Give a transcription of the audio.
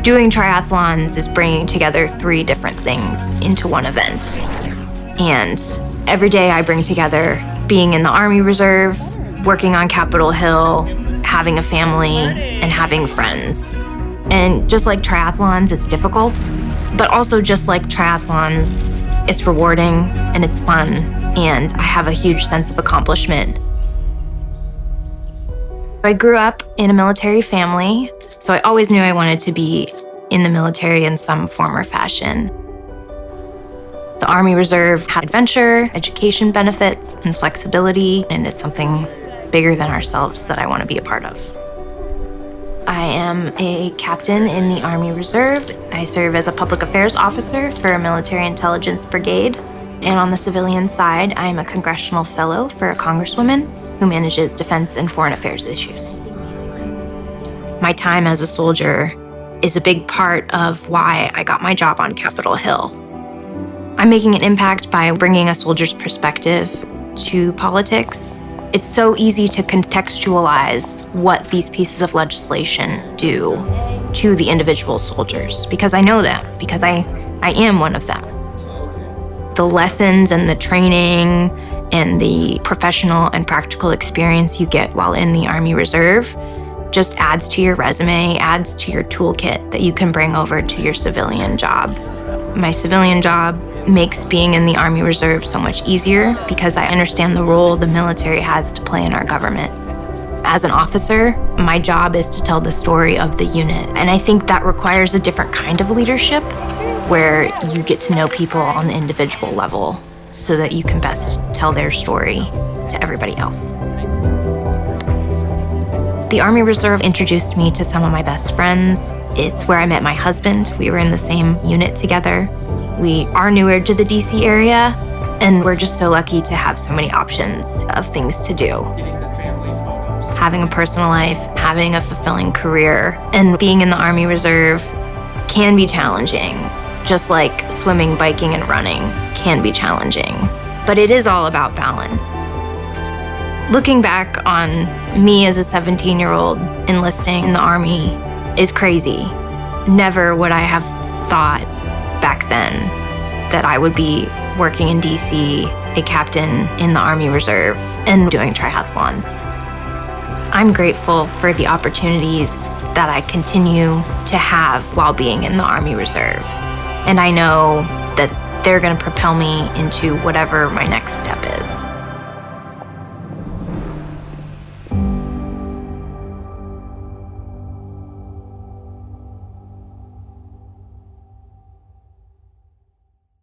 Doing triathlons is bringing together 3 different things into one event. And every day I bring together being in the Army Reserve, working on Capitol Hill, having a family, and having friends. And just like triathlons, it's difficult, but also just like triathlons, it's rewarding and it's fun, and I have a huge sense of accomplishment. I grew up in a military family, so I always knew I wanted to be in the military in some form or fashion. The Army Reserve had adventure, education benefits, and flexibility, and it's something bigger than ourselves that I want to be a part of. I am a captain in the Army Reserve. I serve as a public affairs officer for a military intelligence brigade. And on the civilian side, I am a Congressional Fellow for a congresswoman who manages defense and foreign affairs issues. My time as a soldier is a big part of why I got my job on Capitol Hill. I'm making an impact by bringing a soldier's perspective to politics. It's so easy to contextualize what these pieces of legislation do to the individual soldiers, because I know them, because I am one of them. The lessons and the training and the professional and practical experience you get while in the Army Reserve just adds to your resume, adds to your toolkit that you can bring over to your civilian job. My civilian job makes being in the Army Reserve so much easier because I understand the role the military has to play in our government. As an officer, my job is to tell the story of the unit, and I think that requires a different kind of leadership where you get to know people on the individual level so that you can best tell their story to everybody else. The Army Reserve introduced me to some of my best friends. It's where I met my husband. We were in the same unit together. We are newer to the DC area, and we're just so lucky to have so many options of things to do. Having a personal life, having a fulfilling career, and being in the Army Reserve can be challenging, just like swimming, biking, and running can be challenging. But it is all about balance. Looking back on me as a 17-year-old enlisting in the Army is crazy. Never would I have thought back then that I would be working in DC, a captain in the Army Reserve, and doing triathlons. I'm grateful for the opportunities that I continue to have while being in the Army Reserve. And I know that they're going to propel me into whatever my next step is.